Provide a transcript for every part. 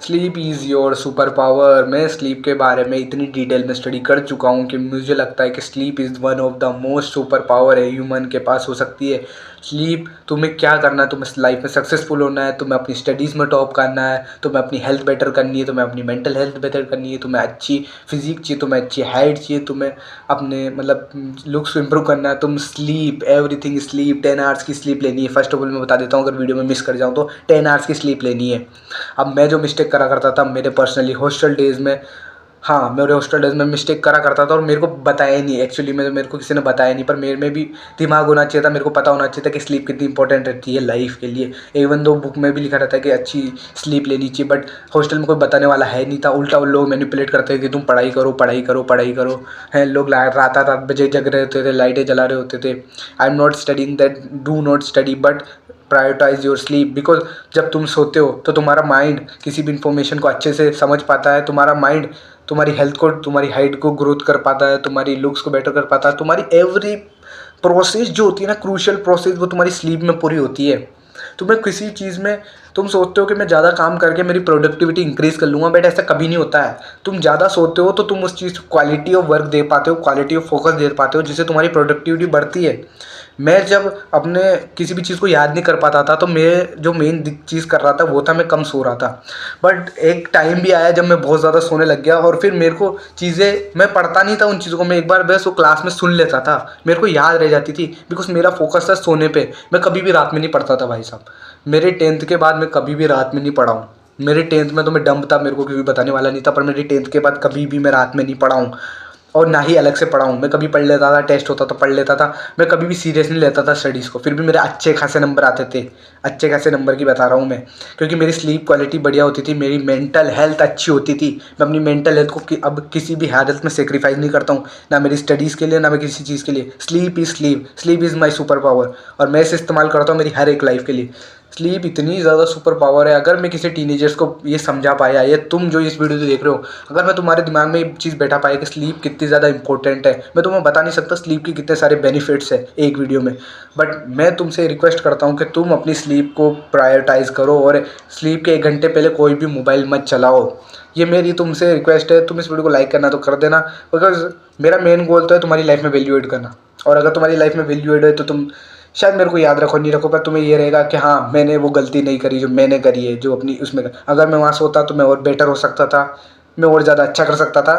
Sleep is your super power. मैं sleep के बारे में इतनी डिटेल में स्टडी कर चुका हूँ कि मुझे लगता है कि sleep is one of the most super power है ह्यूमन के पास हो सकती है। स्लीप, तुम्हें क्या करना है, तुम्हें लाइफ में सक्सेसफुल होना है, तुम्हें अपनी स्टडीज़ में टॉप करना है, तुम्हें अपनी हेल्थ बेटर करनी है, तुम्हें अपनी मेंटल हेल्थ बेटर करनी है, तुम्हें अच्छी फिजिक चाहिए, तुम्हें अच्छी हाइट चाहिए, तुम्हें अपने मतलब लुक्स को इम्प्रूव करना है, तुम स्लीप, एवरीथिंग स्लीप, 10 आवर्स की स्लीप लेनी है। फर्स्ट ऑफ ऑल मैं बता देता हूँ, अगर वीडियो में मिस कर जाऊँ तो 10 आवर्स की स्लीप लेनी है। अब मैं जो मिस्टेक करा करता था मेरे पर्सनली हॉस्टल डेज़ में, हाँ मेरे हॉस्टल डेज़ में मिस्टेक करा करता था और मेरे को बताया ही नहीं एक्चुअली में, मेरे को किसी ने बताया नहीं, पर मेरे में भी दिमाग होना चाहिए था, मेरे को पता होना चाहिए था कि स्लीप कितनी इंपॉर्टेंट रहती है लाइफ के लिए। इवन दो बुक में भी लिखा रहता है कि अच्छी स्लीप लेनी चाहिए, बट हॉस्टल में कोई बताने वाला है नहीं था। उल्टा उन लोग मैनिपुलेट करते हैं कि तुम पढ़ाई करो पढ़ाई करो पढ़ाई करो। हैं लोग रात रात बजे जग रहे होते थे, लाइटें जला रहे होते थे। I am not studying that, do not study, but prioritise your sleep. Because जब तुम सोते हो तो तुम्हारा माइंड किसी भी इंफॉर्मेशन को अच्छे से समझ पाता है, तुम्हारा माइंड तुम्हारी हेल्थ को, तुम्हारी हाइट को ग्रोथ कर पाता है, तुम्हारी लुक्स को बेटर कर पाता है, तुम्हारी एवरी प्रोसेस जो होती है ना, क्रूशियल प्रोसेस, वो तुम्हारी स्लीप में पूरी होती है। तुम्हें किसी चीज़ में, तुम सोचते हो कि मैं ज़्यादा काम करके मेरी प्रोडक्टिविटी इंक्रीज कर लूँगा, बट ऐसा कभी नहीं होता है। तुम ज़्यादा सोते हो तो तुम उस चीज़ क्वालिटी ऑफ वर्क दे पाते हो, क्वालिटी ऑफ फोकस दे पाते हो, जिससे तुम्हारी प्रोडक्टिविटी बढ़ती है। मैं जब अपने किसी भी चीज़ को याद नहीं कर पाता था तो मैं जो मेन चीज़ कर रहा था वो था मैं कम सो रहा था। बट एक टाइम भी आया जब मैं बहुत ज़्यादा सोने लग गया और फिर मेरे को चीज़ें, मैं पढ़ता नहीं था उन चीज़ों को, मैं एक बार बस वो क्लास में सुन लेता था, मेरे को याद रह जाती थी, बिकॉज मेरा फोकस था सोने पे। मैं कभी भी रात में नहीं पढ़ता था भाई साहब। मेरे 10th के बाद मैं कभी भी रात में नहीं पढ़ा हूँ। मेरे 10th में तो मैं डम्ब था, मेरे को कोई बताने वाला नहीं था, पर मेरी 10th के बाद कभी भी मैं रात में नहीं पढ़ा हूँ और ना ही अलग से पढ़ा हूँ। मैं कभी पढ़ लेता था, टेस्ट होता तो पढ़ लेता था, मैं कभी भी सीरियस नहीं लेता था स्टडीज़ को, फिर भी मेरे अच्छे खासे नंबर आते थे। अच्छे खासे नंबर की बता रहा हूँ मैं, क्योंकि मेरी स्लीप क्वालिटी बढ़िया होती थी, मेरी मेंटल हेल्थ अच्छी होती थी। मैं अपनी मेंटल हेल्थ को अब किसी भी हालत में सेक्रीफाइस नहीं करता हूँ, ना मेरी स्टडीज़ के लिए, ना मैं किसी चीज़ के लिए। Sleep is sleep, sleep is my super power, और मैं इसे इस्तेमाल करता हूँ मेरी हर एक लाइफ के लिए। स्लीप इतनी ज़्यादा सुपर पावर है। अगर मैं किसी टीनेजर्स को ये समझा पाया, या तुम जो इस वीडियो देख रहे हो, अगर मैं तुम्हारे दिमाग में ये चीज़ बैठा पाया कि स्लीप कितनी ज़्यादा इंपॉर्टेंट है, मैं तुम्हें बता नहीं सकता स्लीप के कितने सारे बेनिफिट्स है एक वीडियो में, बट मैं तुमसे रिक्वेस्ट करता हूँ कि तुम अपनी स्लीप को प्रायोरिटाइज़ करो और स्लीप के 1 घंटे पहले कोई भी मोबाइल मत चलाओ। ये मेरी तुमसे रिक्वेस्ट है। तुम इस वीडियो को लाइक करना तो कर देना, बिकॉज मेरा मेन गोल तो है तुम्हारी लाइफ में वैल्यू ऐड करना। और अगर तुम्हारी लाइफ में वैल्यू ऐड है तो तुम शायद मेरे को याद रखो नहीं रखो, पर तुम्हें ये रहेगा कि हाँ मैंने वो गलती नहीं करी जो मैंने करी है, जो अपनी उसमें अगर मैं वहाँ सोता तो मैं और बेटर हो सकता था, मैं और ज़्यादा अच्छा कर सकता था,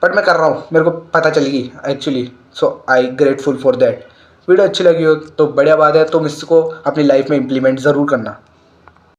बट मैं कर रहा हूँ, मेरे को पता चल गई actually. So I grateful for that. Video अच्छी लगी हो तो बढ़िया बात है, तुम इसको अपनी लाइफ में इम्प्लीमेंट ज़रूर करना।